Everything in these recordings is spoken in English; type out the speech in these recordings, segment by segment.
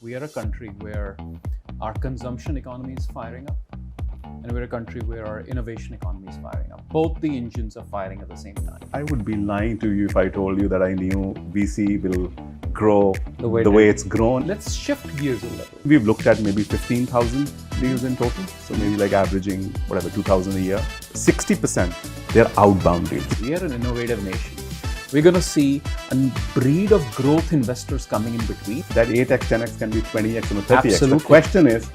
We are a country where our consumption economy is firing up, and we're a country where our innovation economy is firing up. Both the engines are firing at the same time. I would be lying to you if I told you that I knew VC will grow the way way it's grown. Let's shift gears a little. We've looked at maybe 15,000 deals in total. So maybe like averaging, 2,000 a year. 60%, they're outbound deals. We are an innovative nation. We're going to see a breed of growth investors coming in between. That 8x, 10x can be 20x and 30x. Absolutely. The question is,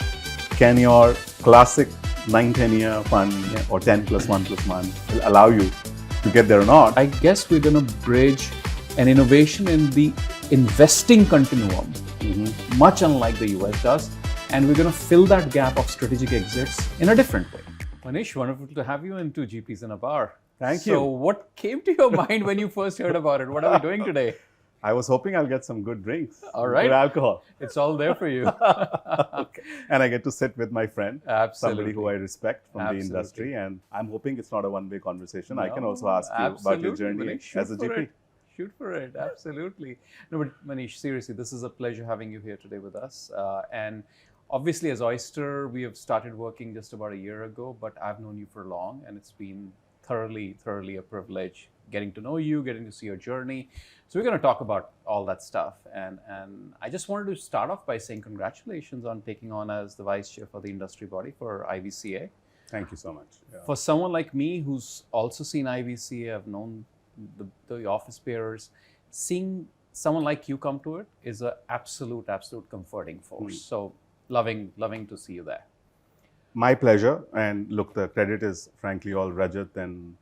can your classic 9-10 year fund or 10 plus 1 plus 1 will allow you to get there or not? I guess we're going to bridge an innovation in the investing continuum, much unlike the US does, and we're going to fill that gap of strategic exits in a different way. Manish, wonderful to have you in Two GPs in a Bar. Thank you. So what came to your mind when you first heard about it? What are we doing today? I was hoping I'll get some good drinks. All right. Good alcohol. It's all there for you. Okay. And I get to sit with my friend, Absolutely. somebody who I respect from Absolutely. the industry. And I'm hoping it's not a one-way conversation. I can No, also ask you about your absolutely, journey Manish. as a Shoot for GP. it. Shoot for it. Absolutely. No, but Manish, seriously, this is a pleasure having you here today with us. And obviously, as Oister, we have started working just about a year ago, but I've known you for long, and it's been thoroughly a privilege getting to know you, getting to see your journey. So we're going to talk about all that stuff. And I just wanted to start off by saying congratulations on taking on as the vice chair for the industry body for IVCA. Thank you so much. Yeah. For someone like me who's also seen IVCA, I've known the office bearers, seeing someone like you come to it is an absolute comforting force. So loving to see you there. My pleasure. And look, the credit is frankly all Rajat and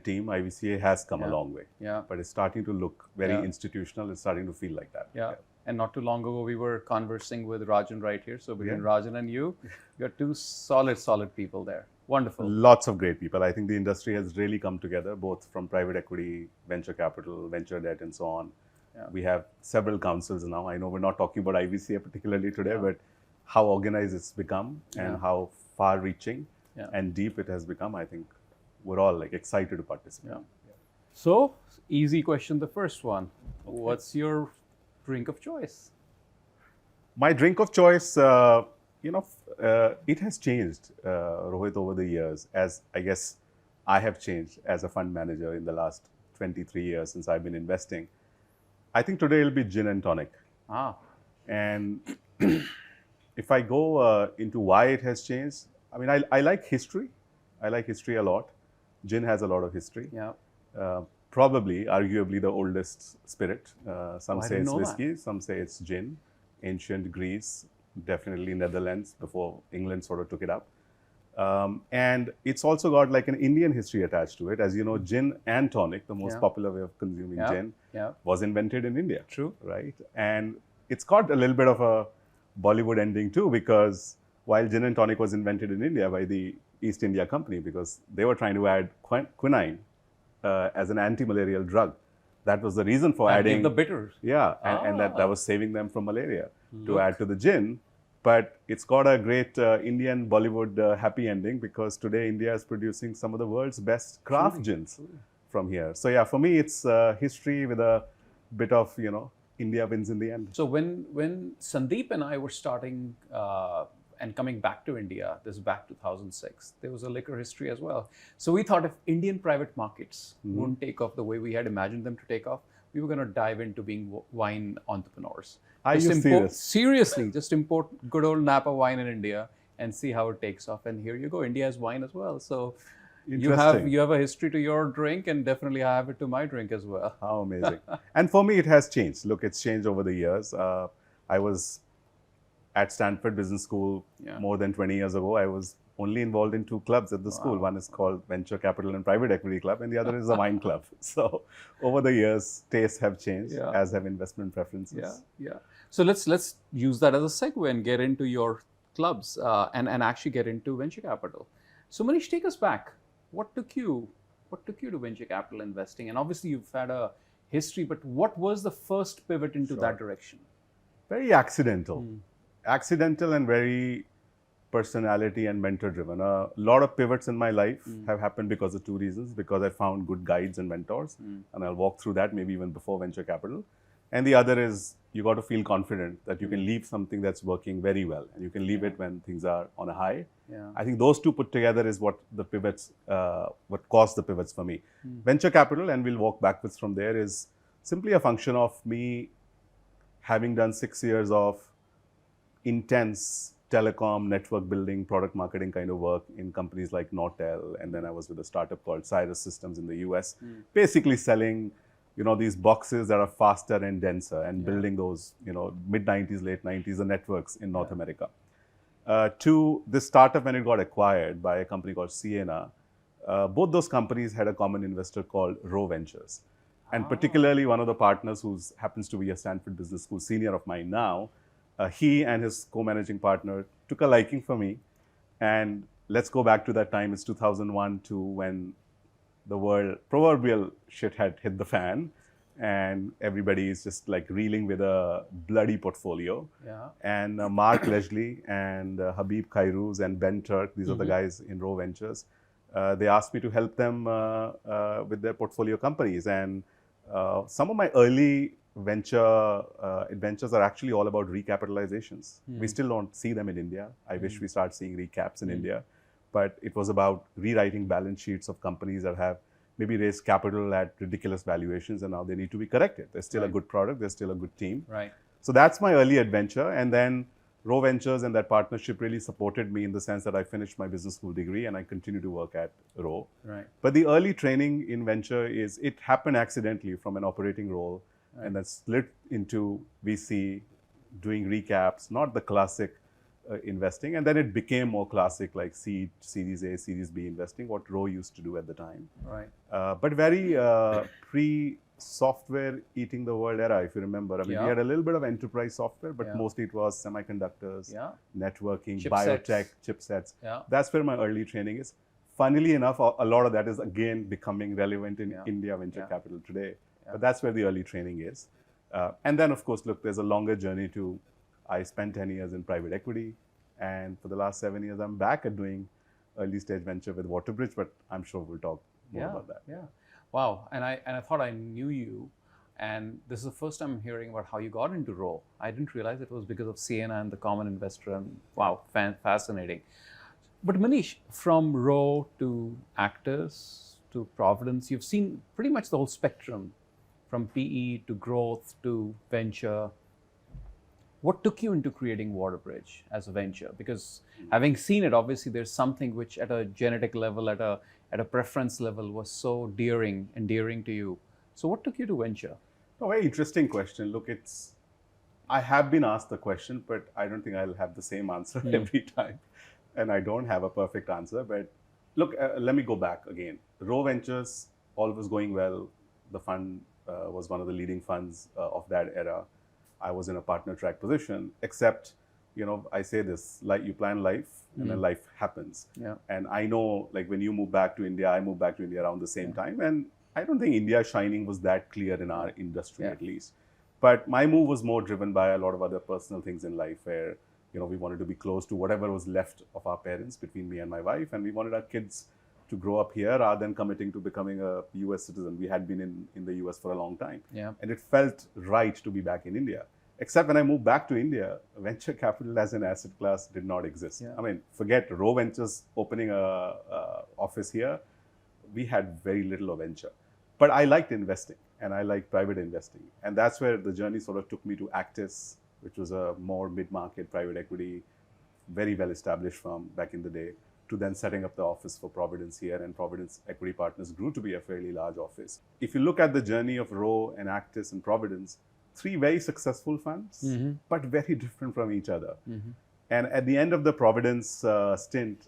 team. IVCA has come a long way. Yeah. But it's starting to look very institutional. It's starting to feel like that. Yeah. And not too long ago, we were conversing with Rajan right here. So between Rajan and you, you're two solid people there. Wonderful. Lots of great people. I think the industry has really come together, both from private equity, venture capital, venture debt, and so on. Yeah. We have several councils now. I know we're not talking about IVCA particularly today, but how organized it's become and how far-reaching and deep it has become. I think we're all like excited to participate. Yeah. So, easy question, the first one. Okay. What's your drink of choice? My drink of choice, it has changed, Rohit, over the years, as I guess I have changed as a fund manager in the last 23 years since I've been investing. I think today it'll be gin and tonic. And if I go into why it has changed, I mean, I like history. I like history a lot. Gin has a lot of history. Yeah. Probably, arguably, the oldest spirit. Some say it's whiskey, that. some say it's gin. Ancient Greece, definitely Netherlands before England sort of took it up. And it's also got like an Indian history attached to it. As you know, gin and tonic, the most popular way of consuming gin, was invented in India. True. Right? And it's got a little bit of a Bollywood ending too, because while gin and tonic was invented in India by the East India Company, because they were trying to add quinine as an anti-malarial drug. That was the reason for adding the bitters. Yeah, and that was saving them from malaria to add to the gin. But it's got a great Indian Bollywood happy ending, because today India is producing some of the world's best craft gins from here. So yeah, for me, it's history with a bit of, India wins in the end. So when Sandeep and I were starting and coming back to India, this is back 2006, there was a liquor history as well. So we thought if Indian private markets wouldn't take off the way we had imagined them to take off, we were going to dive into being wine entrepreneurs. Are you serious? Seriously, just import good old Napa wine in India and see how it takes off. And here you go, India has wine as well. So you have a history to your drink, and definitely I have it to my drink as well. How amazing. And for me, it has changed. Look, it's changed over the years. I was at Stanford Business School more than 20 years ago. I was only involved in two clubs at the school. One is called Venture Capital and Private Equity Club, and the other is a wine club. So over the years, tastes have changed, as have investment preferences. Yeah. So let's use that as a segue and get into your clubs and actually get into venture capital. So Manish, take us back. What took you to venture capital investing? And obviously you've had a history, but what was the first pivot into that direction? Very accidental. Accidental and very personality and mentor driven. A lot of pivots in my life have happened because of two reasons. Because I found good guides and mentors, and I'll walk through that maybe even before venture capital. And the other is you got to feel confident that you can leave something that's working very well, and you can leave it when things are on a high. Yeah. I think those two put together is what the pivots, what caused the pivots for me. Venture capital, and we'll walk backwards from there, is simply a function of me having done 6 years of intense telecom, network building, product marketing kind of work in companies like Nortel, and then I was with a startup called Cyrus Systems in the US, basically selling, these boxes that are faster and denser, and building those, mid-90s, late 90s, the networks in North America. To this startup, when it got acquired by a company called Sienna, both those companies had a common investor called Roe Ventures. And particularly one of the partners, who happens to be a Stanford Business School senior of mine now, he and his co-managing partner took a liking for me. And let's go back to that time. It's 2001 to when the world proverbial shit had hit the fan, and everybody is just like reeling with a bloody portfolio. Yeah. And Mark Leslie and Habib Khairuz and Ben Turk, these are the guys in Roe Ventures. They asked me to help them with their portfolio companies. And some of my early venture adventures are actually all about recapitalizations. We still don't see them in India. I wish we start seeing recaps in India. But it was about rewriting balance sheets of companies that have maybe raised capital at ridiculous valuations, and now they need to be corrected. There's still a good product. There's still a good team. Right. So that's my early adventure. And then Roe Ventures and that partnership really supported me in the sense that I finished my business school degree and I continue to work at Roe. Right. But the early training in venture it happened accidentally from an operating role, and then split into VC, doing recaps, not the classic investing. And then it became more classic, like seed, Series A, Series B investing, what Roe used to do at the time. Right. But very pre-software eating the world era, if you remember. I mean, we had a little bit of enterprise software, but mostly it was semiconductors, networking, biotech, chipsets. Yeah. That's where my early training is. Funnily enough, a lot of that is again becoming relevant in India venture capital today. But that's where the early training is. And then, of course, look, there's a longer journey to. I spent 10 years in private equity, and for the last 7 years, I'm back at doing early stage venture with Waterbridge, but I'm sure we'll talk more about that. Yeah. Wow. And I thought I knew you, and this is the first time I'm hearing about how you got into Roe. I didn't realize it was because of Sienna and the common investor, and wow, fascinating. But Manish, from Roe to Actors to Providence, you've seen pretty much the whole spectrum, from PE to growth to venture. What took you into creating Waterbridge as a venture? Because having seen it, obviously there's something which at a genetic level, at a preference level, was so endearing to you. So what took you to venture? A very interesting question. Look, I have been asked the question, but I don't think I'll have the same answer every time. And I don't have a perfect answer. But look, let me go back again. Roe Ventures, all was going well. The fund was one of the leading funds of that era. I was in a partner track position, except, I say this, like you plan life and then life happens. Yeah. And I know, like when you move back to India, I moved back to India around the same time. And I don't think India shining was that clear in our industry, at least. But my move was more driven by a lot of other personal things in life where, we wanted to be close to whatever was left of our parents between me and my wife. And we wanted our kids to grow up here rather than committing to becoming a US citizen. We had been in the US for a long time. Yeah. And it felt right to be back in India. Except when I moved back to India, venture capital as an asset class did not exist. Yeah. I mean, forget Roe Ventures opening a office here. We had very little of venture. But I liked investing, and I liked private investing. And that's where the journey sort of took me to Actis, which was a more mid-market private equity, very well-established firm back in the day, to then setting up the office for Providence here. And Providence Equity Partners grew to be a fairly large office. If you look at the journey of Roe and Actis and Providence, 3 very successful funds, but very different from each other. And at the end of the Providence stint,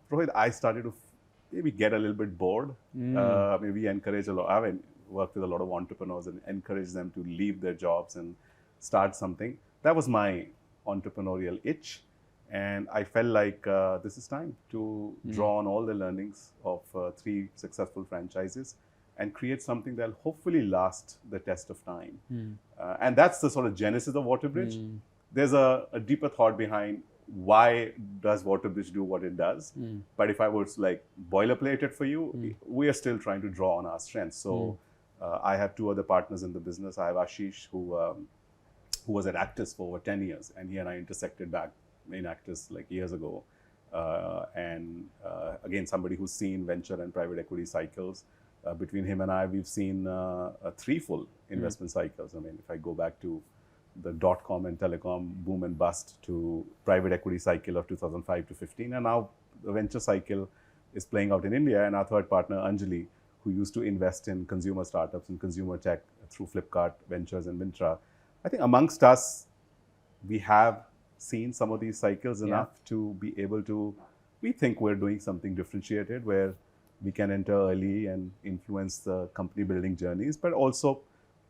Rohit, I started to maybe get a little bit bored. Maybe encourage a lot. I worked with a lot of entrepreneurs and encourage them to leave their jobs and start something. That was my entrepreneurial itch. And I felt like this is time to draw on all the learnings of 3 successful franchises and create something that will hopefully last the test of time. And that's the sort of genesis of Waterbridge. There's a deeper thought behind why does Waterbridge do what it does. But if I was like boilerplate it for you, we are still trying to draw on our strengths. So I have 2 other partners in the business. I have Ashish, who who was at Actis for over 10 years, and he and I intersected back in Actis like years ago. Again, somebody who's seen venture and private equity cycles. Between him and I, we've seen three full investment cycles. I mean, if I go back to the dot-com and telecom boom and bust to private equity cycle of 2005 to 15, and now the venture cycle is playing out in India. And our third partner, Anjali, who used to invest in consumer startups and consumer tech through Flipkart Ventures and Myntra. I think amongst us, we have seen some of these cycles enough to be able to, we think we're doing something differentiated where we can enter early and influence the company building journeys, but also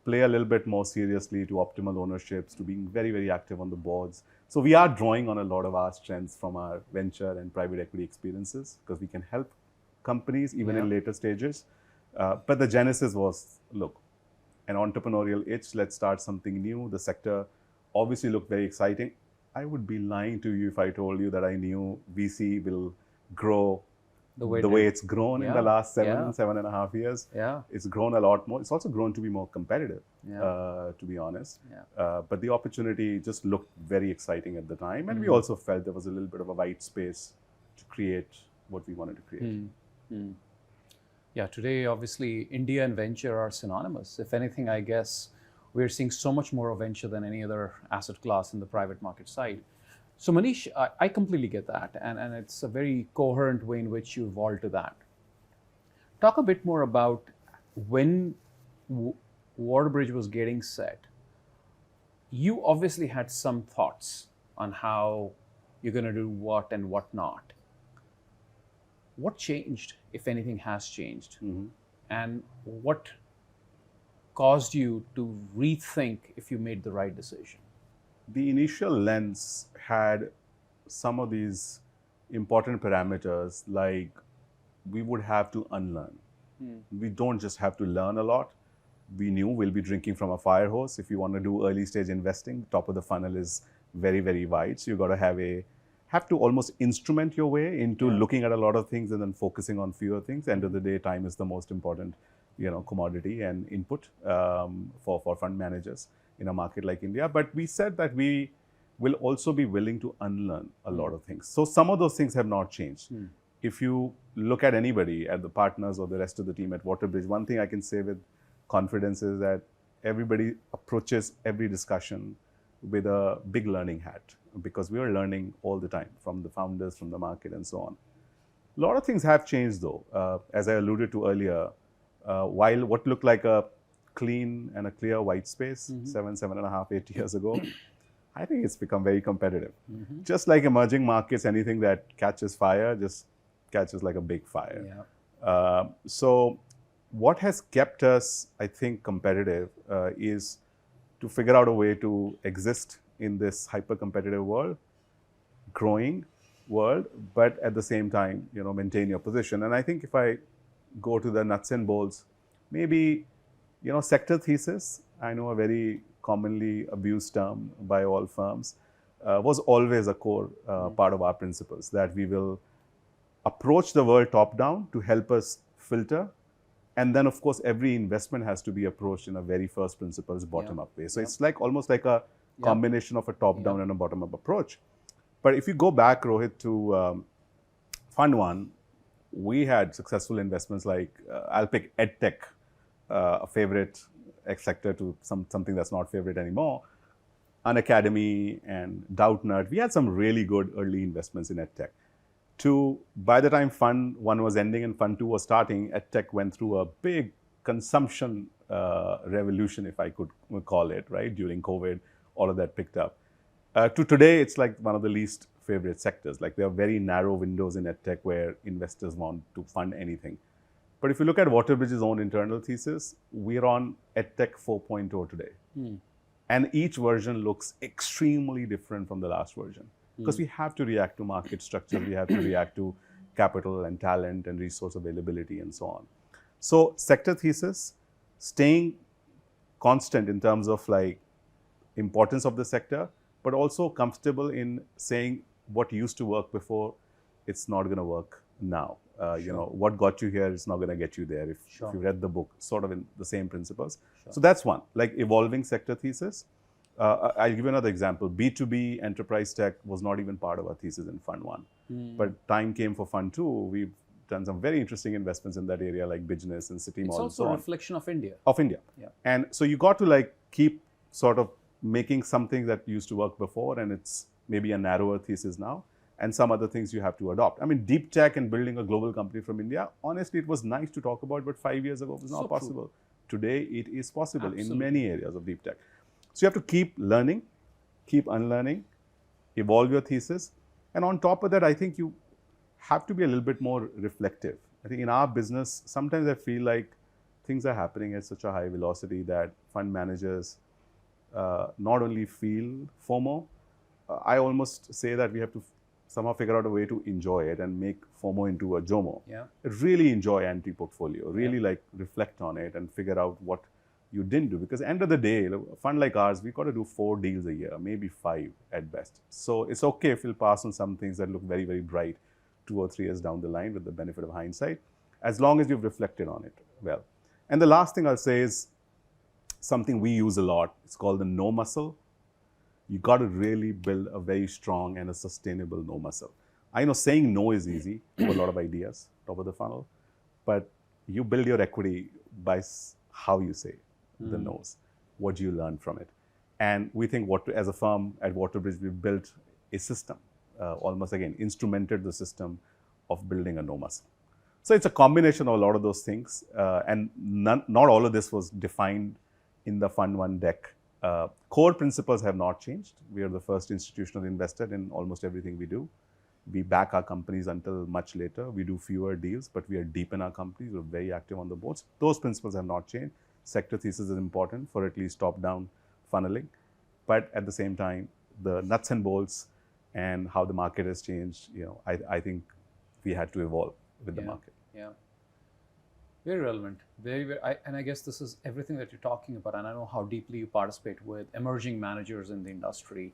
play a little bit more seriously to optimal ownerships, to being very, very active on the boards. So we are drawing on a lot of our strengths from our venture and private equity experiences because we can help companies even in later stages. But the genesis was, look, an entrepreneurial itch, let's start something new. The sector obviously looked very exciting. I would be lying to you if I told you that I knew VC will grow the way it's grown in the last 7.5 years. It's grown a lot more. It's also grown to be more competitive, to be honest. But the opportunity just looked very exciting at the time. And we also felt there was a little bit of a white space to create what we wanted to create. Yeah, today, obviously, India and venture are synonymous. If anything, I guess we're seeing so much more of venture than any other asset class in the private market side. So Manish, I completely get that. And it's a very coherent way in which you evolved to that. Talk a bit more about when Waterbridge was getting set. You obviously had some thoughts on how you're going to do what and what not. What changed, if anything has changed? And what caused you to rethink if you made the right decision? The initial lens had some of these important parameters, like we would have to unlearn. We don't just have to learn a lot. We knew we'll be drinking from a fire hose. If you want to do early stage investing, the top of the funnel is very, very wide. So you got to have to almost instrument your way into looking at a lot of things and then focusing on fewer things. End of the day, time is the most important, commodity and input for fund managers in a market like India. But we said that we will also be willing to unlearn a lot of things. So some of those things have not changed. If you look at anybody, at the partners or the rest of the team at Waterbridge, one thing I can say with confidence is that everybody approaches every discussion with a big learning hat, because we are learning all the time from the founders, from the market, and so on. A lot of things have changed, though. As I alluded to earlier, while what looked like a clean and a clear white space 7.5, 8 years ago, I think it's become very competitive. Just like emerging markets, anything that catches fire just catches like a big fire. So what has kept us, I think, competitive is to figure out a way to exist in this hyper-competitive world, growing world, but at the same time, maintain your position. And I think if I go to the nuts and bolts, maybe, sector thesis, I know a very commonly abused term by all firms, was always a core part of our principles, that we will approach the world top-down to help us filter. And then, of course, every investment has to be approached in a very first principles, bottom-up way. So it's like almost like a combination of a top-down and a bottom-up approach. But if you go back, Rohit, to Fund 1, we had successful investments like, I'll pick EdTech, a favorite sector to something that's not favorite anymore, Unacademy and Doubtnut. We had some really good early investments in EdTech. By the time Fund 1 was ending and Fund 2 was starting, EdTech went through a big consumption revolution, if I could call it, right? During COVID, all of that picked up. To today, it's like one of the least favorite sectors. Like, there are very narrow windows in EdTech where investors want to fund anything. But if you look at Waterbridge's own internal thesis, we're on EdTech 4.0 today. And each version looks extremely different from the last version. Because we have to react to market structure, we have to react to capital and talent and resource availability and so on. So sector thesis, staying constant in terms of like importance of the sector, but also comfortable in saying what used to work before, it's not going to work now. What got you here is not going to get you there if you read the book, sort of in the same principles. So that's one, like evolving sector thesis. I'll give you another example. B2B enterprise tech was not even part of our thesis in Fund 1. But time came for Fund 2. We've done some very interesting investments in that area like Business and City Mall and so on. It's also a reflection of India. Of India. Yeah. And so you got to like keep sort of making something that used to work before, and it's maybe a narrower thesis now, and some other things you have to adopt. I mean, deep tech and building a global company from India, honestly, it was nice to talk about, but 5 years ago it was not possible. Today, it is possible in many areas of deep tech. So you have to keep learning, keep unlearning, evolve your thesis. And on top of that, I think you have to be a little bit more reflective. I think in our business, sometimes I feel like things are happening at such a high velocity that fund managers not only feel FOMO, I almost say that we have to somehow figure out a way to enjoy it and make FOMO into a JOMO. Yeah. Really enjoy anti-portfolio, really like reflect on it and figure out what you didn't do. Because at the end of the day, a fund like ours, we've got to do 4 deals a year, maybe 5 at best. So it's okay if we'll pass on some things that look very, very bright 2 or 3 years down the line with the benefit of hindsight, as long as you've reflected on it well. And the last thing I'll say is something we use a lot. It's called the no muscle. You got to really build a very strong and a sustainable no muscle. I know saying no is easy. You have a lot of ideas, top of the funnel, but you build your equity by how you say the no's. What do you learn from it? And we think as a firm at Waterbridge, we've built a system, almost again, instrumented the system of building a no muscle. So it's a combination of a lot of those things. And not all of this was defined in the Fund 1 deck. Core principles have not changed. We are the first institutional investor in almost everything we do. We back our companies until much later. We do fewer deals, but we are deep in our companies. We're very active on the boards. Those principles have not changed. Sector thesis is important for at least top-down funneling. But at the same time, the nuts and bolts and how the market has changed, I think we had to evolve with the market. Yeah. Very relevant. And I guess this is everything that you're talking about. And I know how deeply you participate with emerging managers in the industry,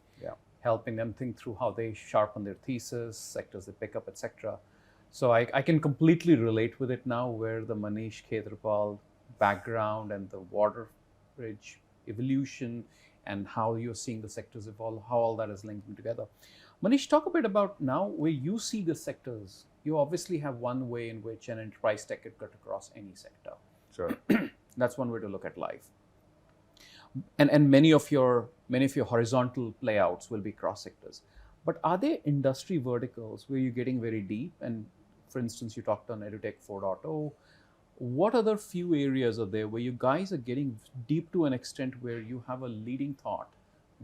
helping them think through how they sharpen their thesis, sectors they pick up, etc. So I can completely relate with it now, where the Manish Kheterpal background and the Waterbridge evolution and how you're seeing the sectors evolve, how all that is linking together. Manish, talk a bit about now where you see the sectors. You obviously have one way in which an enterprise tech could cut across any sector. Sure. That's one way to look at life. And many of your horizontal playouts will be cross sectors. But are there industry verticals where you're getting very deep? And for instance, you talked on EduTech 4.0. What other few areas are there where you guys are getting deep to an extent where you have a leading thought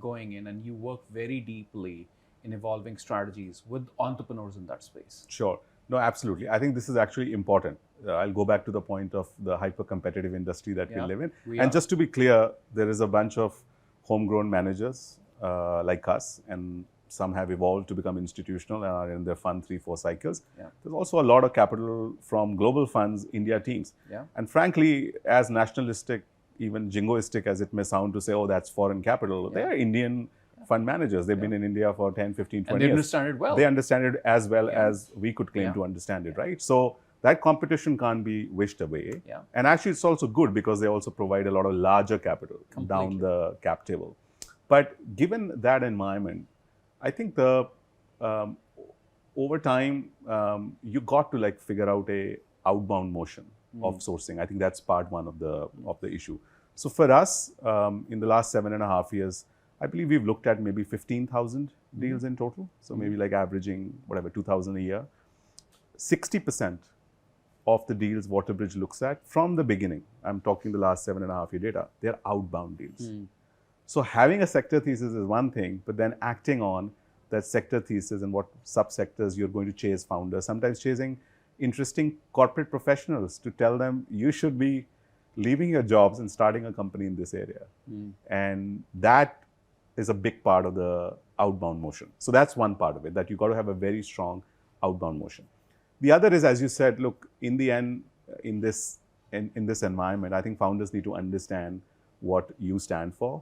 going in and you work very deeply in evolving strategies with entrepreneurs in that space? Sure. No, absolutely. I think this is actually important. I'll go back to the point of the hyper-competitive industry that we live in. And just to be clear, there is a bunch of homegrown managers like us, and some have evolved to become institutional and are in their fund 3-4 cycles. There's also a lot of capital from global funds, India teams. And frankly, as nationalistic, even jingoistic as it may sound to say, oh, that's foreign capital, they are Indian fund managers. They've been in India for 10, 15, 20 and years. They understand it well. They understand it as well as we could claim to understand it, right? So that competition can't be wished away. And actually, it's also good because they also provide a lot of larger capital down the cap table. But given that environment, I think over time, you got to like figure out a outbound motion of sourcing. I think that's part one of the issue. So for us, in the last 7.5 years, I believe we've looked at maybe 15,000 deals in total. So maybe like averaging, 2,000 a year. 60% of the deals Waterbridge looks at from the beginning, I'm talking the last 7.5 year data, they're outbound deals. So having a sector thesis is one thing, but then acting on that sector thesis and what subsectors you're going to chase founders, sometimes chasing interesting corporate professionals to tell them you should be leaving your jobs and starting a company in this area. And that is a big part of the outbound motion. So that's one part of it, that you got to have a very strong outbound motion. The other is, as you said, look, in the end, in this environment, I think founders need to understand what you stand for.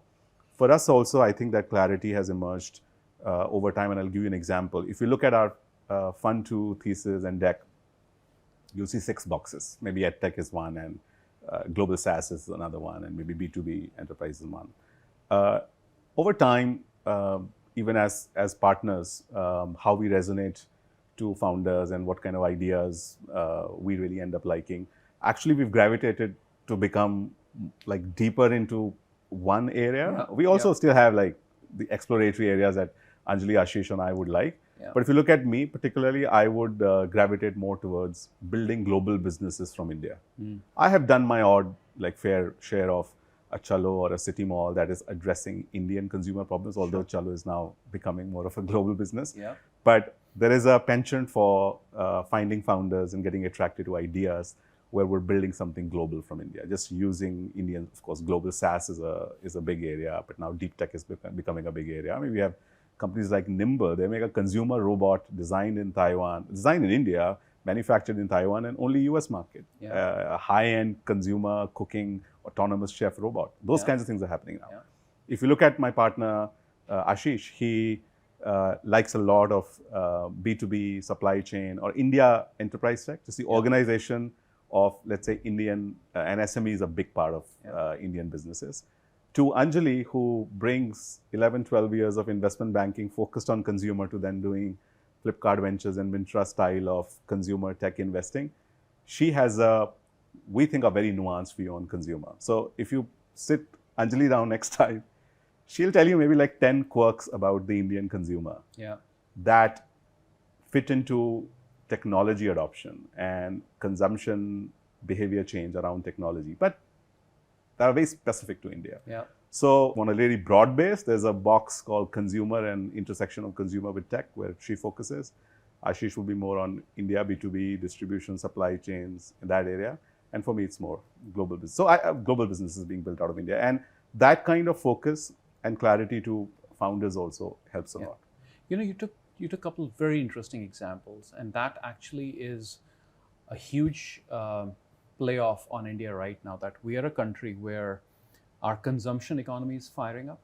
For us also, I think that clarity has emerged over time, and I'll give you an example. If you look at our Fund 2 thesis and deck, you'll see 6 boxes. Maybe EdTech is one, and Global SaaS is another one, and maybe B2B enterprise is one. over time, even as partners, how we resonate to founders and what kind of ideas we really end up liking. Actually, we've gravitated to become like deeper into one area. Yeah, We also yeah. still have like the exploratory areas that Anjali, Ashish, and I would like. Yeah. But if you look at me particularly, I would gravitate more towards building global businesses from India. I have done my odd, like fair share of a Chalo or a City Mall that is addressing Indian consumer problems, although Chalo is now becoming more of a global business. Yeah. But there is a penchant for finding founders and getting attracted to ideas where we're building something global from India. Just using Indian, of course, global SaaS is a big area, but now deep tech is becoming a big area. I mean, we have companies like Nimble. They make a consumer robot designed in Taiwan, designed in India, manufactured in Taiwan, and only US market. Yeah. A high-end consumer cooking autonomous chef robot. Those kinds of things are happening now. Yeah. If you look at my partner, Ashish, he likes a lot of B2B supply chain or India enterprise tech, just the organization of, let's say, Indian, and SME is a big part of Indian businesses. To Anjali, who brings 11, 12 years of investment banking focused on consumer to then doing Flipkart Ventures and Mintra style of consumer tech investing, she has we think, a very nuanced view on consumer. So if you sit Anjali down next time, she'll tell you maybe like 10 quirks about the Indian consumer that fit into technology adoption and consumption behavior change around technology, but that are very specific to India. Yeah. So on a really broad base, there's a box called consumer and intersection of consumer with tech, where she focuses. Ashish will be more on India, B2B, distribution, supply chains, in that area. And for me, it's more global business. So global business is being built out of India. And that kind of focus and clarity to founders also helps a lot. You know, you took a couple of very interesting examples, and that actually is a huge playoff on India right now, that we are a country where our consumption economy is firing up,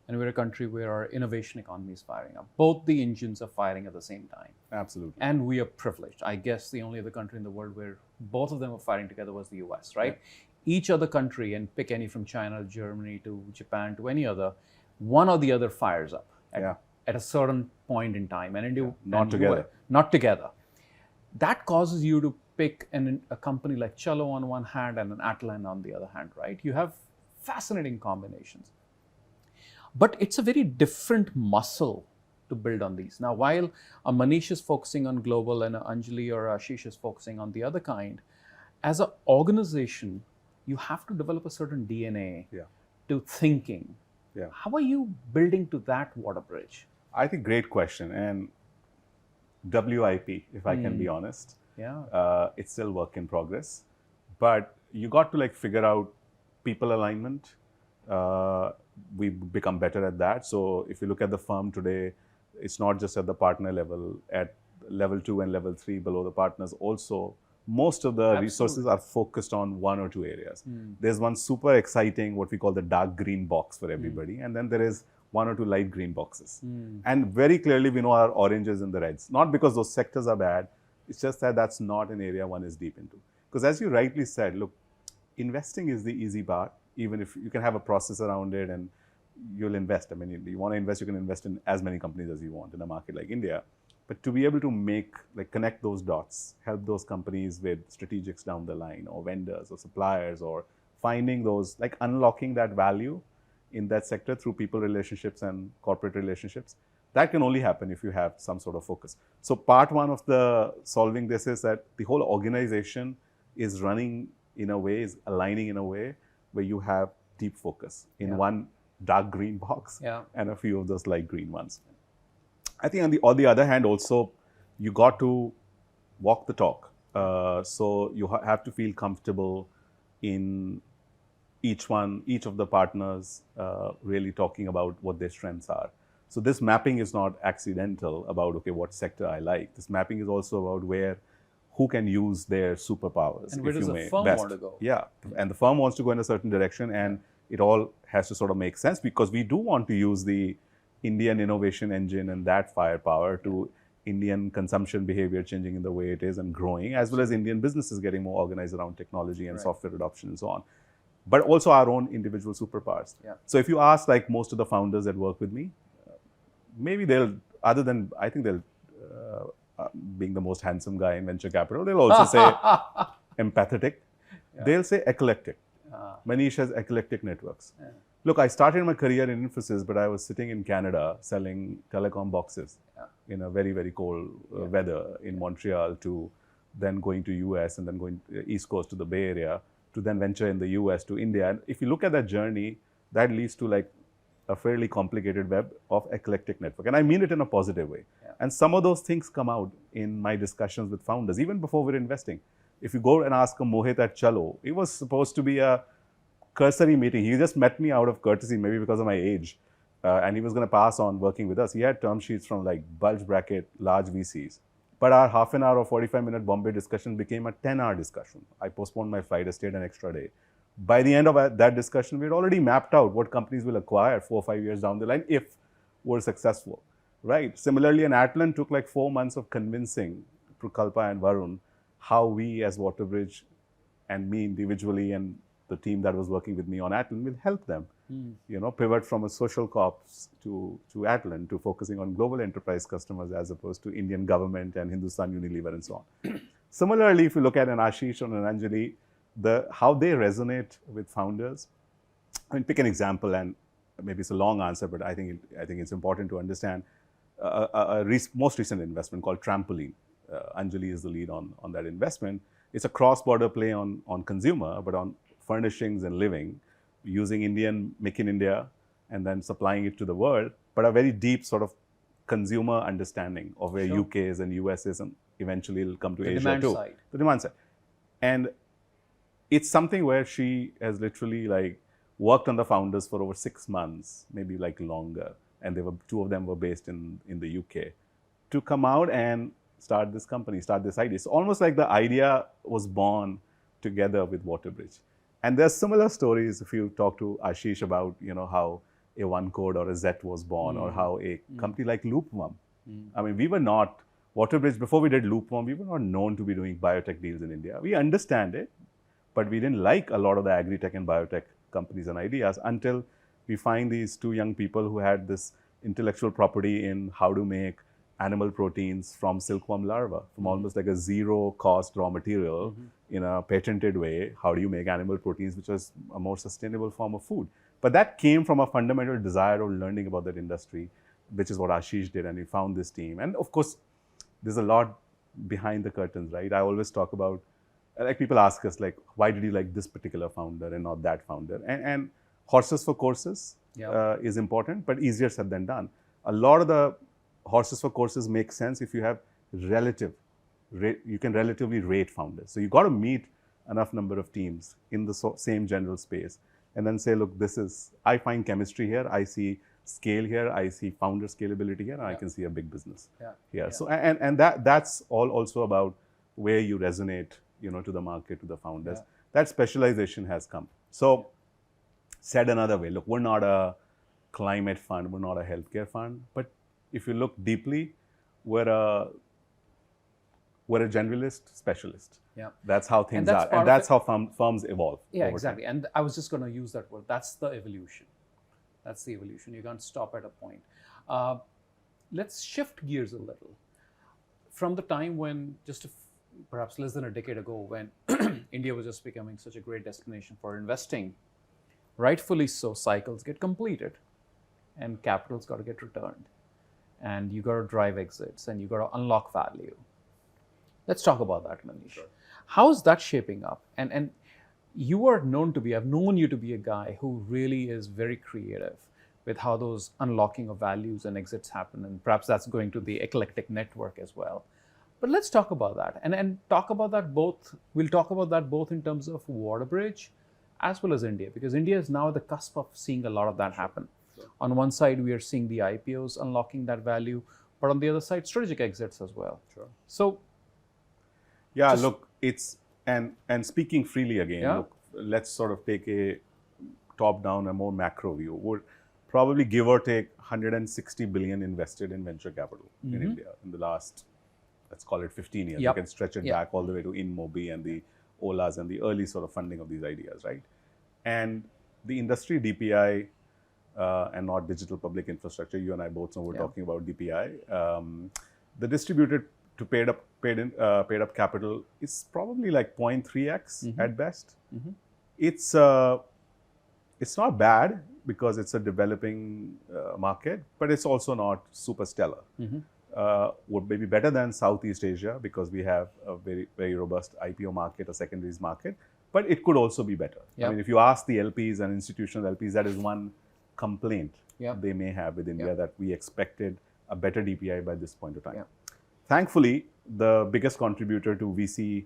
and we're a country where our innovation economy is firing up. Both the engines are firing at the same time. Absolutely. And we are privileged. I guess the only other country in the world where both of them were firing together was the US, right? Yeah. Each other country, and pick any from China, Germany to Japan to any other, one or the other fires up at a certain point in time. And India, not together. Not together. That causes you to pick a company like Chalo on one hand and an Atlan on the other hand, right? You have fascinating combinations. But it's a very different muscle to build on these. Now, while Manish is focusing on global and Anjali or Ashish is focusing on the other kind, as an organization, you have to develop a certain DNA to thinking. Yeah. How are you building to that water bridge? I think great question. And WIP, if I can be honest, it's still work in progress. But you got to like figure out people alignment. We become better at that. So if you look at the firm today, it's not just at the partner level, at level 2 and level 3 below the partners also, most of the resources are focused on one or two areas. There's one super exciting, what we call the dark green box for everybody. And then there is one or two light green boxes. And very clearly we know our oranges and the reds, not because those sectors are bad. It's just that that's not an area one is deep into. Because as you rightly said, look, investing is the easy part. Even if you can have a process around it and you'll invest. I mean, you want to invest, you can invest in as many companies as you want in a market like India. But to be able to connect those dots, help those companies with strategics down the line, or vendors or suppliers, or finding those, like unlocking that value in that sector through people relationships and corporate relationships, that can only happen if you have some sort of focus. So part one of the solving this is that the whole organization is running in a way, is aligning in a way where you have deep focus in one dark green box and a few of those light green ones. I think on the other hand also, you got to walk the talk. So you have to feel comfortable in each of the partners really talking about what their strengths are. So this mapping is not accidental about, okay, what sector I like. This mapping is also about who can use their superpowers. And where does the firm want to go? Yeah, and the firm wants to go in a certain direction, and it all has to sort of make sense, because we do want to use the Indian innovation engine and that firepower to Indian consumption behavior changing in the way it is and growing, as well as Indian businesses getting more organized around technology and software adoption and so on. but also our own individual superpowers. Yeah. So if you ask like most of the founders that work with me, maybe they'll, other than, I think they'll, being the most handsome guy in venture capital, they'll also say empathetic. Yeah. They'll say eclectic. Manish has eclectic networks. Yeah. Look, I started my career in Infosys, but I was sitting in Canada selling telecom boxes in a very, very cold weather in Montreal, to then going to US and then going East Coast to the Bay Area, to then venture in the US to India. And if you look at that journey, that leads to like a fairly complicated web of eclectic network. And I mean it in a positive way. Yeah. And some of those things come out in my discussions with founders, even before we're investing. If you go and ask a Mohit at Chalo, it was supposed to be a cursory meeting. He just met me out of courtesy, maybe because of my age. And he was going to pass on working with us. He had term sheets from like bulge bracket, large VCs. But our half an hour or 45-minute Bombay discussion became a 10-hour discussion. I postponed my flight, I stayed an extra day. By the end of that discussion, we had already mapped out what companies will acquire 4 or 5 years down the line if we're successful, right? Similarly, an Atlan took like 4 months of convincing Prakalpa and Varun how we as Waterbridge and me individually and the team that was working with me on Atlan will help them, pivot from a social corps to Atlan, to focusing on global enterprise customers as opposed to Indian government and Hindustan Unilever and so on. Similarly, if you look at an Ashish or an Anjali, how they resonate with founders. I mean, pick an example, and maybe it's a long answer, but I think it's important to understand most recent investment called Trampoline. Anjali is the lead on that investment. It's a cross-border play on consumer, but on furnishings and living, using Indian, Make in India, and then supplying it to the world, but a very deep sort of consumer understanding of where UK is and US is, and eventually it'll come to the Asia demand too. Side. The demand side. And it's something where she has literally like worked on the founders for over 6 months, maybe like longer. And two of them were based in the UK, to come out and start this company, start this idea. It's almost like the idea was born together with Waterbridge. And there's similar stories if you talk to Ashish about, how a OneCode or a Zet was born, or how a company like Loopworm. I mean, we were not, Waterbridge, before we did Loopworm, we were not known to be doing biotech deals in India. We understand it, but we didn't like a lot of the agri-tech and biotech companies and ideas until we find these two young people who had this intellectual property in how to make animal proteins from silkworm larva, from almost like a zero cost raw material in a patented way. How do you make animal proteins, which is a more sustainable form of food? But that came from a fundamental desire of learning about that industry, which is what Ashish did, and we found this team. And of course, there's a lot behind the curtains, right? I always talk about, like people ask us, like, why did you like this particular founder and not that founder? And horses for courses is important, but easier said than done. A lot of the horses for courses make sense if you have you can relatively rate founders. So you got to meet enough number of teams in the same general space and then say, look, I find chemistry here, I see scale here, I see founder scalability here, and I can see a big business here. So, and that's all also about where you resonate, to the market, to the founders. That specialization has come. So said another way, look, we're not a climate fund, we're not a healthcare fund, but if you look deeply, we're a generalist specialist. Yeah. That's how things are. And that's how firms evolve. Yeah, exactly. Time. And I was just going to use that word. That's the evolution. That's the evolution. You can't stop at a point. Let's shift gears a little. From the time when, perhaps less than a decade ago, when India was just becoming such a great destination for investing, rightfully so, cycles get completed and capital's got to get returned. And you got to drive exits and you got to unlock value. Let's talk about that, Manish. Sure. How is that shaping up? And you are known to be, I've known you to be a guy who really is very creative with how those unlocking of values and exits happen. And perhaps that's going to the eclectic network as well. But let's talk about that and talk about that both. We'll talk about that both in terms of Waterbridge as well as India, because India is now at the cusp of seeing a lot of that happen. Sure. On one side, we are seeing the IPOs unlocking that value, but on the other side, strategic exits as well. Sure. So, yeah, look, it's, and speaking freely again, look, let's sort of take a top-down, a more macro view. We're probably give or take 160 billion invested in venture capital in India in the last, let's call it 15 years. You can stretch it back all the way to InMobi and the Olas and the early sort of funding of these ideas, right? And the industry DPI and not digital public infrastructure. You and I both know we're talking about DPI. The distributed to paid up capital is probably like 0.3x at best. It's not bad because it's a developing market, but it's also not super stellar. Would maybe better than Southeast Asia because we have a very, very robust IPO market, a secondaries market, but it could also be better. I mean, if you ask the LPs and institutional LPs, that is one complaint they may have with India, that we expected a better DPI by this point of time. Thankfully, the biggest contributor to VC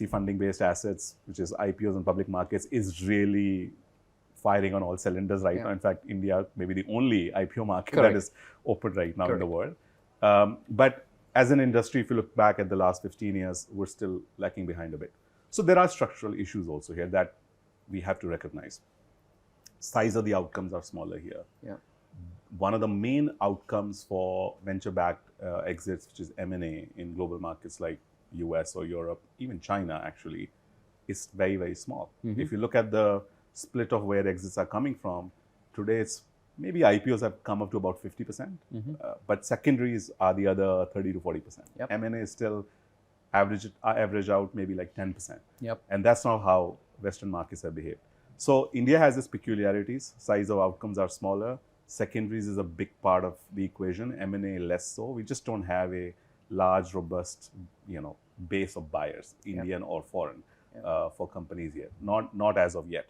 funding based assets, which is IPOs and public markets, is really firing on all cylinders right now. In fact, India may be the only IPO market that is open right now in the world. But as an industry, if you look back at the last 15 years, we're still lacking behind a bit. So there are structural issues also here that we have to recognize. Size of the outcomes are smaller here. One of the main outcomes for venture-backed exits, which is M&A in global markets like US or Europe, even China actually, is very, very small. If you look at the split of where exits are coming from, today it's maybe IPOs have come up to about 50%, but secondaries are the other 30 to 40%. M&A is still average out maybe like 10%. And that's not how Western markets have behaved. So India has its peculiarities. Size of outcomes are smaller. Secondaries is a big part of the equation. M&A less so. We just don't have a large, robust, base of buyers, Indian or foreign, for companies yet. Not as of yet.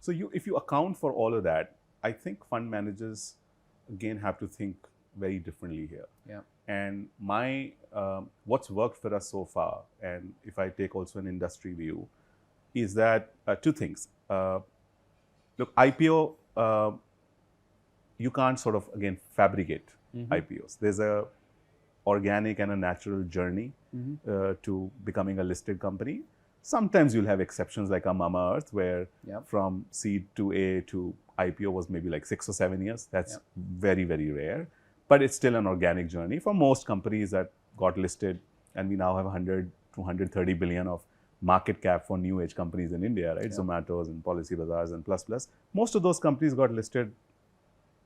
So if you account for all of that, I think fund managers again have to think very differently here. And what's worked for us so far, and if I take also an industry view, is that two things. Look, IPO, you can't sort of, again, fabricate IPOs. There's a organic and a natural journey to becoming a listed company. Sometimes you'll have exceptions like a Mama Earth, where from seed to A to IPO was maybe like 6 or 7 years. That's very, very rare. But it's still an organic journey for most companies that got listed. And we now have 100 to 130 billion of market cap for new age companies in India, right? Zomatos and Policy Bazaars and Plus Plus. Most of those companies got listed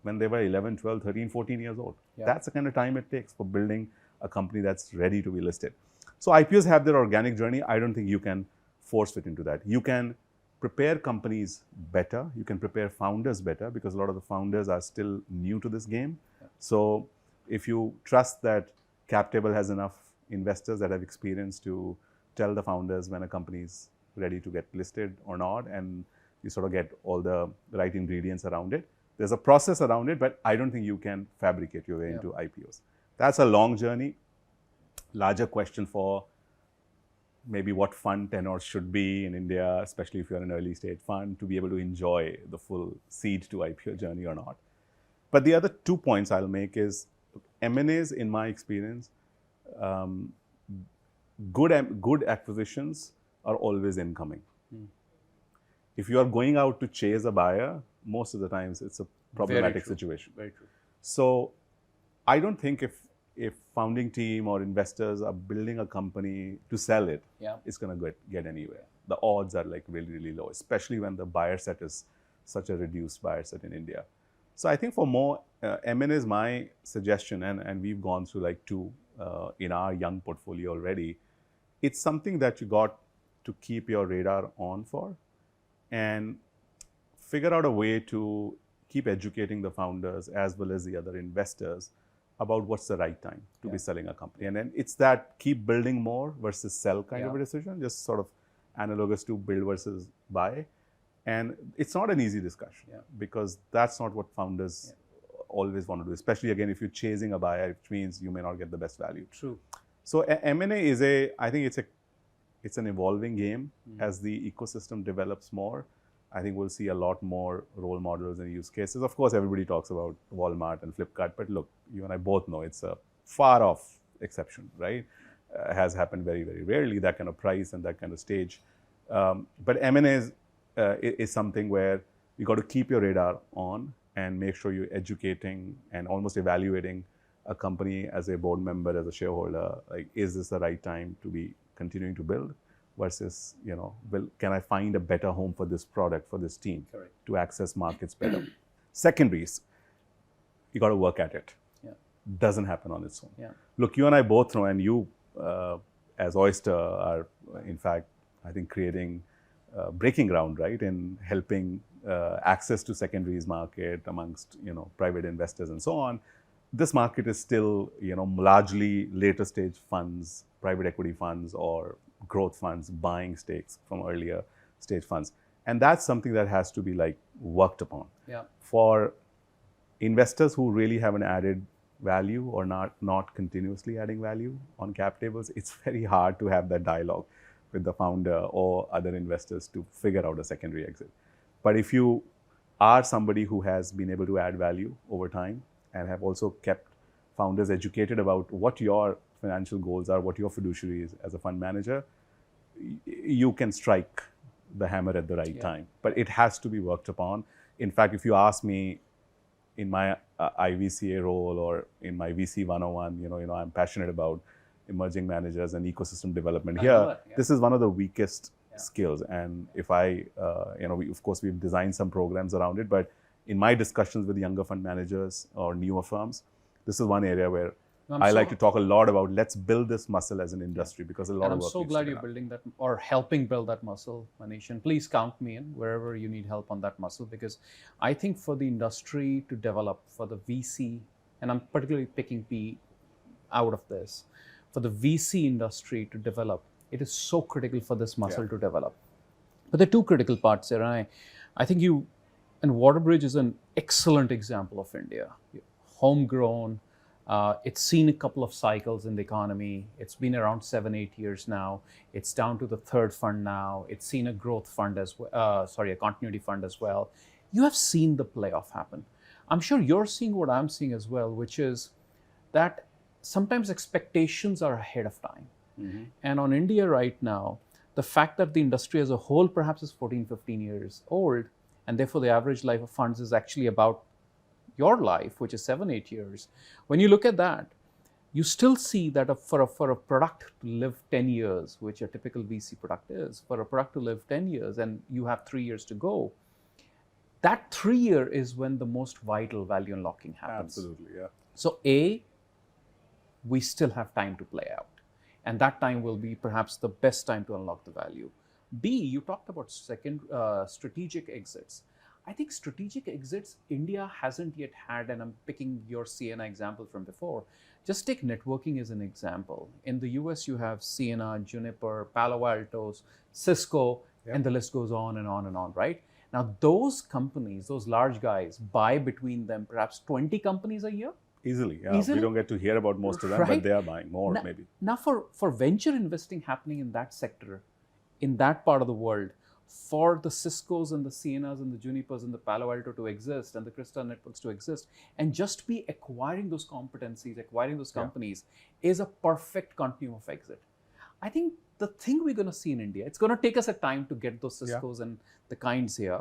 when they were 11, 12, 13, 14 years old. That's the kind of time it takes for building a company that's ready to be listed. So IPOs have their organic journey. I don't think you can force fit into that. You can prepare companies better. You can prepare founders better because a lot of the founders are still new to this game. So if you trust that cap table has enough investors that have experience to tell the founders when a company is ready to get listed or not, and you sort of get all the right ingredients around it. There's a process around it, but I don't think you can fabricate your way into IPOs. That's a long journey. Larger question for maybe what fund tenor should be in India, especially if you're an early stage fund, to be able to enjoy the full seed to IPO journey or not. But the other 2 points I'll make is M&As, in my experience, good acquisitions are always incoming. If you are going out to chase a buyer, most of the times it's a problematic situation. Very true. So I don't think if founding team or investors are building a company to sell it, it's going to get anywhere. The odds are like really, really low, especially when the buyer set is such a reduced buyer set in India. So I think for more M&A is my suggestion, and we've gone through like 2 in our young portfolio already. It's something that you got to keep your radar on for and figure out a way to keep educating the founders as well as the other investors about what's the right time to be selling a company. And then it's that keep building more versus sell kind of a decision, just sort of analogous to build versus buy. And it's not an easy discussion because that's not what founders always want to do, especially again, if you're chasing a buyer, which means you may not get the best value. True. So M&A is I think it's an evolving game. As the ecosystem develops more, I think we'll see a lot more role models and use cases. Of course, everybody talks about Walmart and Flipkart, but look, you and I both know it's a far off exception, right? Has happened very, very rarely, that kind of price and that kind of stage. But M&A is something where you got to keep your radar on and make sure you're educating and almost evaluating a company as a board member, as a shareholder. Like, is this the right time to be continuing to build? versus, can I find a better home for this product, for this team Correct. to access markets better? Secondaries, you got to work at it. Yeah. Doesn't happen on its own. Yeah. Look, you and I both know, and you as Oyster are, in fact, I think creating breaking ground, right, in helping access to secondaries market amongst, private investors and so on. This market is still, largely later stage funds, private equity funds or growth funds buying stakes from earlier stage funds. And that's something that has to be like worked upon. Yeah. For investors who really haven't added value or not continuously adding value on cap tables, it's very hard to have that dialogue with the founder or other investors to figure out a secondary exit. But if you are somebody who has been able to add value over time and have also kept founders educated about what your financial goals are, what your fiduciary is as a fund manager, you can strike the hammer at the right time. But it has to be worked upon. In fact, if you ask me, in my IVCA role or in my VC 101, I'm passionate about emerging managers and ecosystem development. Here, this is one of the weakest skills. And if of course, we've designed some programs around it, but in my discussions with younger fund managers or newer firms, this is one area where I like to talk a lot about, let's build this muscle as an industry, because a lot of work. I'm so glad you're building that or helping build that muscle, Manish. And please count me in wherever you need help on that muscle, because I think for the industry to develop, for the VC, and I'm particularly picking PE out of this, for the VC industry to develop, it is so critical for this muscle to develop. But there are two critical parts here. And I think and Waterbridge is an excellent example of India. Homegrown. It's seen a couple of cycles in the economy. It's been around 7-8 years now. It's down to the third fund now. It's seen a growth fund as well, a continuity fund as well. You have seen the playoff happen. I'm sure you're seeing what I'm seeing as well, which is that sometimes expectations are ahead of time. Mm-hmm. And on India right now, the fact that the industry as a whole perhaps is 14-15 years old, and therefore the average life of funds is actually about your life, which is 7-8 years. When you look at that, you still see that for a product to live 10 years, which a typical VC product is, for a product to live 10 years and you have 3 years to go, that 3 year is when the most vital value unlocking happens. Absolutely, yeah. So we still have time to play out. And that time will be perhaps the best time to unlock the value. B, you talked about strategic exits. I think strategic exits, India hasn't yet had, and I'm picking your Sienna example from before. Just take networking as an example. In the US, you have Sienna, Juniper, Palo Alto, Cisco, and the list goes on and on and on, right? Now, those companies, those large guys, buy between them perhaps 20 companies a year. Easily, yeah. We don't get to hear about most of them, right? But they are buying more, maybe. Now, for venture investing happening in that sector, in that part of the world, for the Ciscos and the Siennas and the Junipers and the Palo Alto to exist and the Crystal networks to exist, and just be acquiring those competencies, acquiring those companies is a perfect continuum of exit. I think the thing we're going to see in India, it's going to take us a time to get those Ciscos and the kinds here.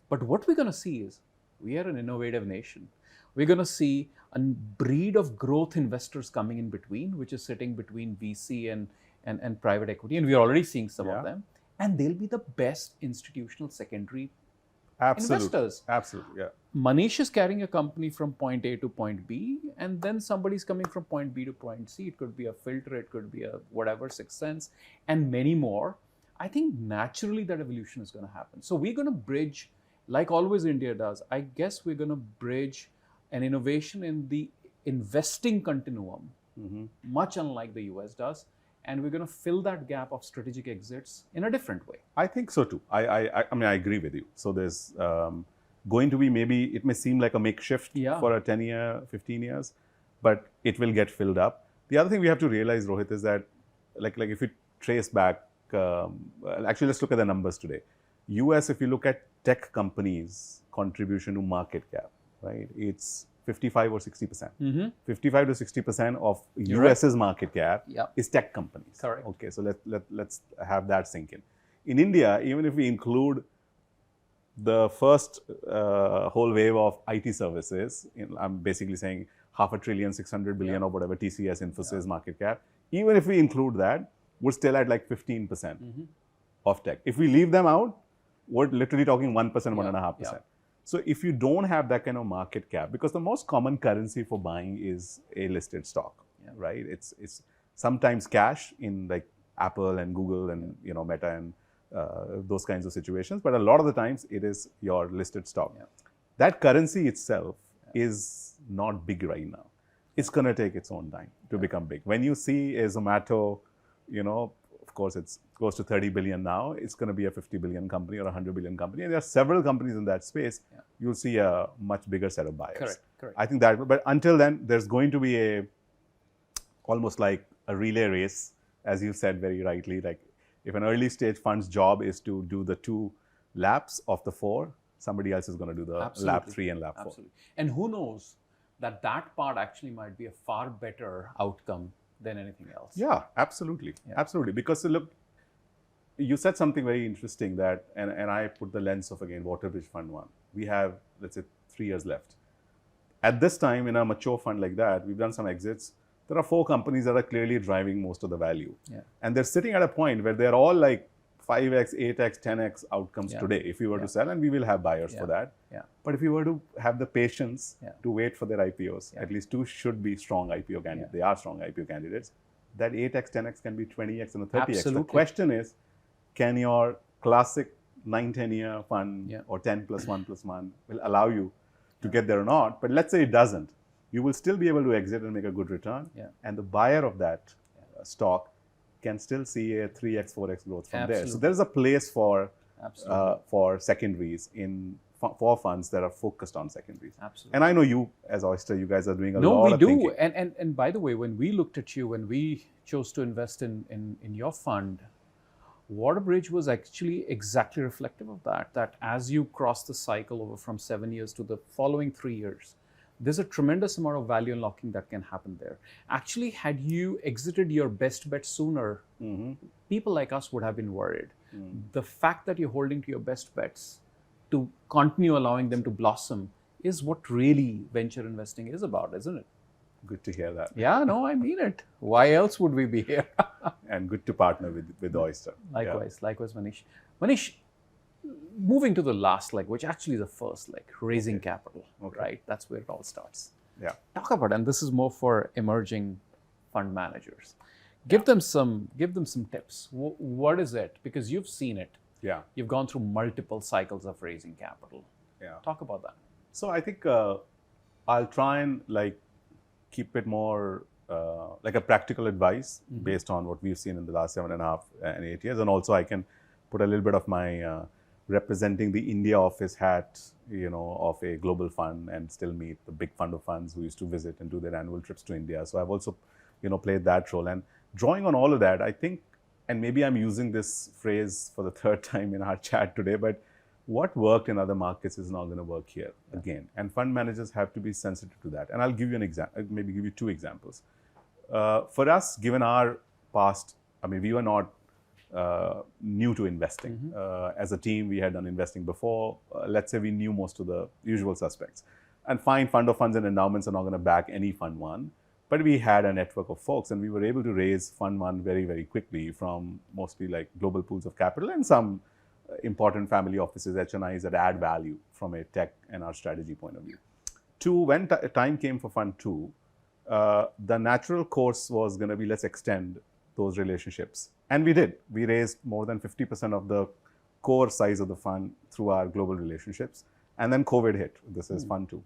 But what we're going to see is we are an innovative nation. We're going to see a breed of growth investors coming in between, which is sitting between VC and private equity. And we're already seeing some of them. And they'll be the best institutional secondary investors. Absolutely, yeah. Manish is carrying a company from point A to point B, and then somebody's coming from point B to point C. It could be a filter, it could be a whatever, Sixth Sense, and many more. I think naturally that evolution is going to happen. So we're going to bridge, like always India does, I guess we're going to bridge an innovation in the investing continuum, much unlike the US does. And we're going to fill that gap of strategic exits in a different way. I think so too. I mean, I agree with you. So there's going to be, maybe it may seem like a makeshift for a 10-year, 15 years, but it will get filled up. The other thing we have to realize, Rohit, is that like if we trace back, actually let's look at the numbers today. US, if you look at tech companies' contribution to market cap, right? It's 55 or 60%. 55 to 60% of US's market cap is tech companies. Correct. Okay, so let's have that sink in. In India, even if we include the first whole wave of IT services, I'm basically saying $500 billion, 600 billion or whatever TCS, Infosys market cap, even if we include that, we're still at like 15% of tech. If we leave them out, we're literally talking 1%, 1.5%. So if you don't have that kind of market cap, because the most common currency for buying is a listed stock, right? It's sometimes cash in like Apple and Google and Meta and those kinds of situations, but a lot of the times it is your listed stock. That currency itself is not big right now. It's going to take its own time to become big. When you see a Zomato, of course, it's close to 30 billion now. It's going to be a 50 billion company or a 100 billion company. And there are several companies in that space. You'll see a much bigger set of buyers. Correct. I think that, but until then, there's going to be almost like a relay race, as you said very rightly. Like if an early stage fund's job is to do the 2 laps of the 4, somebody else is going to do the lap 3 and lap 4. Absolutely. And who knows that part actually might be a far better outcome than anything else. Yeah, absolutely. Absolutely. Because look, you said something very interesting that, and I put the lens of, again, Waterbridge Fund 1. We have, let's say, 3 years left. At this time, in a mature fund like that, we've done some exits. There are 4 companies that are clearly driving most of the value. And they're sitting at a point where they're all like 5x, 8x, 10x outcomes today if we were to sell, and we will have buyers for that. But if we were to have the patience to wait for their IPOs, at least 2 should be strong IPO candidates. They are strong IPO candidates. That 8x, 10x can be 20x and a 30x. Absolutely. The question is, can your classic 9, 10-year fund or 10 plus 1 plus 1 will allow you to get there or not? But let's say it doesn't. You will still be able to exit and make a good return. And the buyer of that stock can still see a 3x, 4x growth from there. So there's a place for secondaries for funds that are focused on secondaries. And I know you, as Oyster, you guys are doing a lot of thinking. No, we do. And by the way, when we looked at you, when we chose to invest in your fund, Waterbridge was actually exactly reflective of that. That as you cross the cycle over from 7 years to the following 3 years, there's a tremendous amount of value unlocking that can happen there. Actually, had you exited your best bet sooner, people like us would have been worried. The fact that you're holding to your best bets to continue allowing them to blossom is what really venture investing is about, isn't it? Good to hear that. Yeah, no, I mean it. Why else would we be here? And good to partner with Oyster. Likewise, Manish. Manish, moving to the last leg, which actually is the first leg, raising capital, right? That's where it all starts. Talk about it, and this is more for emerging fund managers. Give them some tips. What is it? Because you've seen it. You've gone through multiple cycles of raising capital. Talk about that. So I think I'll try and keep it more like a practical advice based on what we've seen in the last 7.5 and 8 years. And also I can put a little bit of my representing the India office hat, of a global fund, and still meet the big fund of funds who used to visit and do their annual trips to India. So I've also, played that role. And drawing on all of that, I think, and maybe I'm using this phrase for the 3rd time in our chat today, but what worked in other markets is not going to work here again. And fund managers have to be sensitive to that. And I'll give you an example, maybe give you 2 examples. For us, given our past, we were not new to investing. As a team, we had done investing before. Let's say we knew most of the usual suspects. And fine, fund of funds and endowments are not going to back any fund 1. But we had a network of folks, and we were able to raise fund 1 very, very quickly from mostly like global pools of capital and some important family offices, HNIs that add value from a tech and our strategy point of view. 2, when time came for fund 2, the natural course was going to be, let's extend those relationships. And we did. We raised more than 50% of the core size of the fund through our global relationships. And then COVID hit. This is fund 2.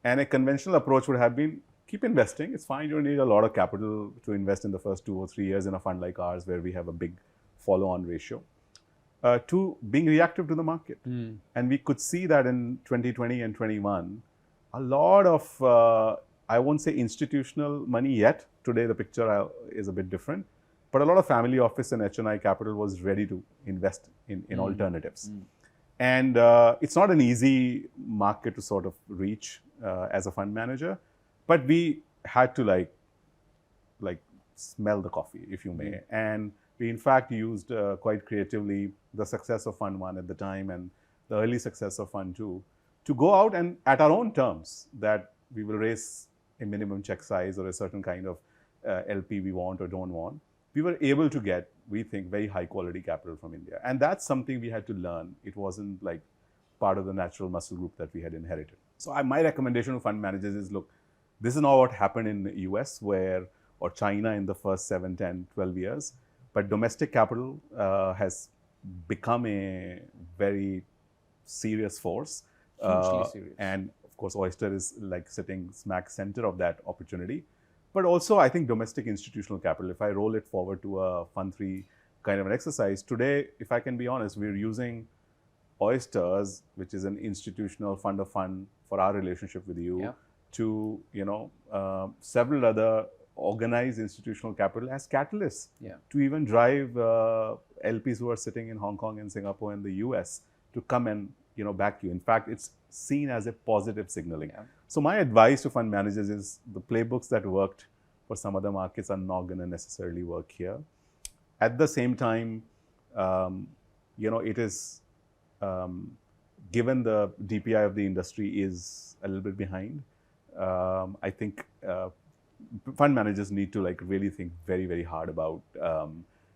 And a conventional approach would have been, keep investing. It's fine. You don't need a lot of capital to invest in the first 2 or 3 years in a fund like ours, where we have a big follow-on ratio. 2, being reactive to the market. And we could see that in 2020 and 21, a lot of, I won't say institutional money yet. Today, the picture is a bit different. But a lot of family office and HNI capital was ready to invest in alternatives. And it's not an easy market to sort of reach as a fund manager. But we had to like smell the coffee, if you may. And we in fact used quite creatively the success of Fund 1 at the time and the early success of Fund 2 to go out and at our own terms that we will raise a minimum check size or a certain kind of LP we want or don't want. we were able to get, we think, very high quality capital from India. And that's something we had to learn. It wasn't like part of the natural muscle group that we had inherited. So my recommendation to fund managers is, look, this is not what happened in the US or China in the first 7, 10, 12 years. But domestic capital has become a very serious force. Hugely serious. And of course, Oyster is like sitting smack center of that opportunity. But also, I think domestic institutional capital, if I roll it forward to a Fund 3 kind of an exercise, today, if I can be honest, we're using Oysters, which is an institutional fund of fund for our relationship with you, to, several other organized institutional capital as catalysts to even drive LPs who are sitting in Hong Kong and Singapore and the US to come and back you. In fact, it's seen as a positive signaling. So my advice to fund managers is the playbooks that worked for some other markets are not going to necessarily work here. At the same time, it is given the DPI of the industry is a little bit behind. I think fund managers need to really think very, very hard about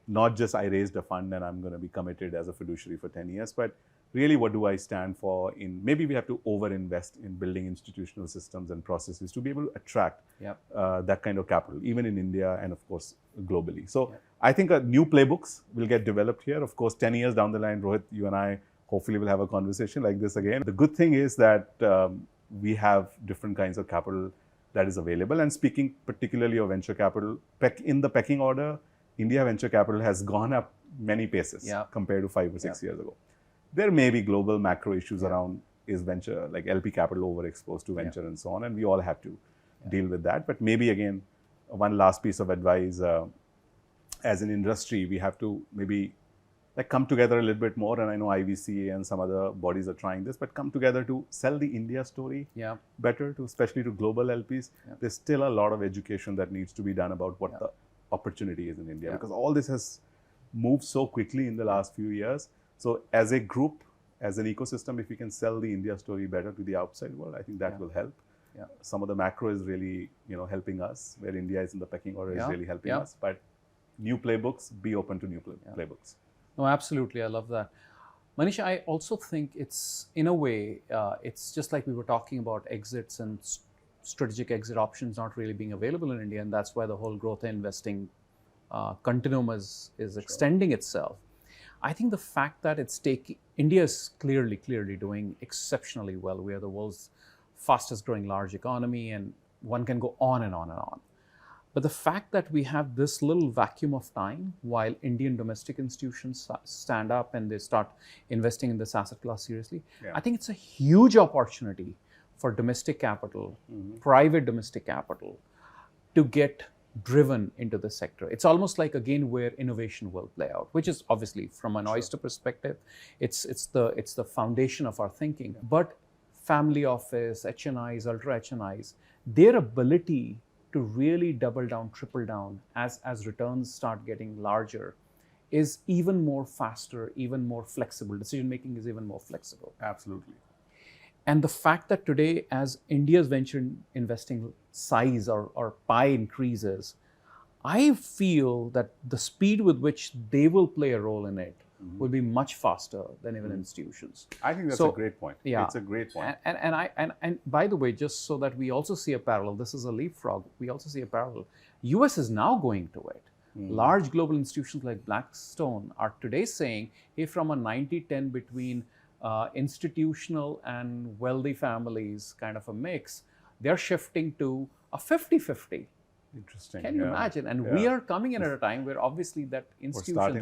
not just I raised a fund and I'm going to be committed as a fiduciary for 10 years, but really what do I stand for in, maybe we have to over-invest in building institutional systems and processes to be able to attract that kind of capital, even in India and of course globally. So I think new playbooks will get developed here. Of course, 10 years down the line, Rohit, you and I hopefully will have a conversation like this again. The good thing is that we have different kinds of capital that is available. And speaking particularly of venture capital, in the pecking order, India venture capital has gone up many paces compared to 5 or 6 years ago. There may be global macro issues around, is venture, like LP capital overexposed to venture and so on, and we all have to deal with that. But maybe again, one last piece of advice, as an industry, we have to maybe come together a little bit more. And I know IVCA and some other bodies are trying this, but come together to sell the India story better, especially to global LPs. There's still a lot of education that needs to be done about what the opportunity is in India, because all this has moved so quickly in the last few years. So as a group, as an ecosystem, if we can sell the India story better to the outside world, I think that will help. Some of the macro is really, helping us, where India is in the pecking order is really helping us. But new playbooks, be open to new playbooks. No, absolutely. I love that. Manish, I also think it's, in a way, it's just like we were talking about exits and strategic exit options not really being available in India. And that's why the whole growth investing continuum is extending itself. I think the fact that India is clearly doing exceptionally well. We are the world's fastest growing large economy, and one can go on and on and on. But the fact that we have this little vacuum of time while Indian domestic institutions stand up and they start investing in this asset class seriously, I think it's a huge opportunity for domestic capital, private domestic capital, to get driven into the sector. It's almost like, again, where innovation will play out, which is obviously from an Oyster perspective, it's the foundation of our thinking. But family office, HNIs, ultra HNIs, their ability to really double down, triple down as returns start getting larger is even more faster, even more flexible. Decision making is even more flexible. Absolutely. And the fact that today, as India's venture investing size or pie increases, I feel that the speed with which they will play a role in it will be much faster than even institutions. I think that's a great point. It's a great point. And by the way, just so that we also see a parallel, this is a leapfrog, we also see a parallel. US is now going to it. Large global institutions like Blackstone are today saying, hey, from a 90-10 between institutional and wealthy families kind of a mix, they're shifting to a 50-50. Interesting. Can you imagine? And we are coming in at a time where obviously that institution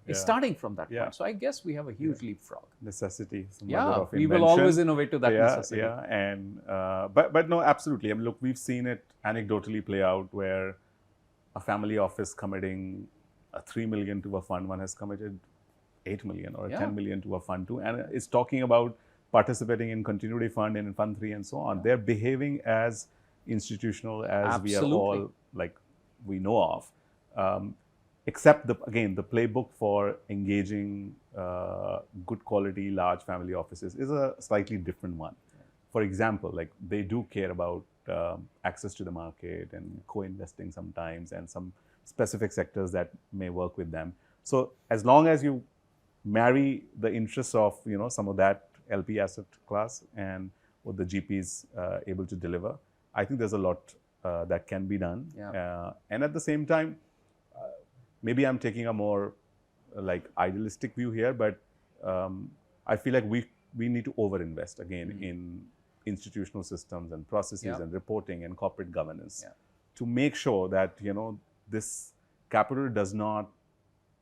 is starting from that point. So I guess we have a huge leapfrog. Necessity. We will always innovate to that necessity. And but no, absolutely. I mean, look, we've seen it anecdotally play out where a family office committing a 3 million to a fund, one has committed 8 million or 10 million to a fund too, and it's talking about participating in continuity fund and in fund 3 and so on. They're behaving as institutional as we are all we know of, except the playbook for engaging good quality large family offices is a slightly different one. For example, they do care about access to the market and co-investing sometimes, and some specific sectors that may work with them. So as long as you marry the interests of some of that LP asset class and what the GP is able to deliver, I think there's a lot that can be done. Yeah. And at the same time, maybe I'm taking a more like idealistic view here, but I feel like we need to overinvest again in institutional systems and processes and reporting and corporate governance to make sure that this capital does not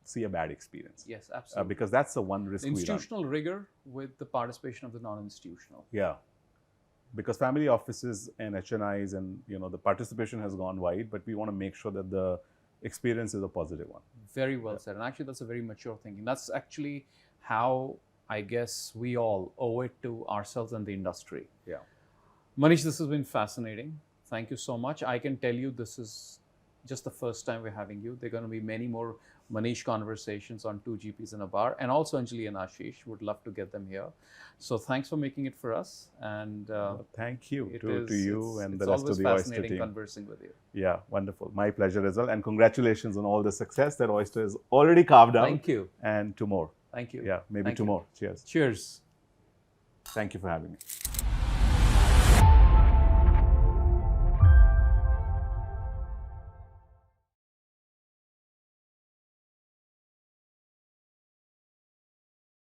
see a bad experience. Yes, absolutely. Because that's the one risk we run. Institutional rigor with the participation of the non-institutional. Yeah. Because family offices and HNIs and the participation has gone wide, but we want to make sure that the experience is a positive one. Very well said. And actually, that's a very mature thinking. That's actually how I guess we all owe it to ourselves and the industry. Yeah. Manish, this has been fascinating. Thank you so much. I can tell you this is just the first time we're having you. There are going to be many more Manish conversations on 2 GPs in a bar, and also Anjali and Ashish. Would love to get them here. So thanks for making it for us. And thank you to you and the rest of the Oyster team. It's always fascinating conversing with you. Yeah, wonderful. My pleasure as well. And congratulations on all the success that Oyster has already carved out. Thank you. And to more. Thank you. Yeah, maybe to more. Cheers. Cheers. Thank you for having me.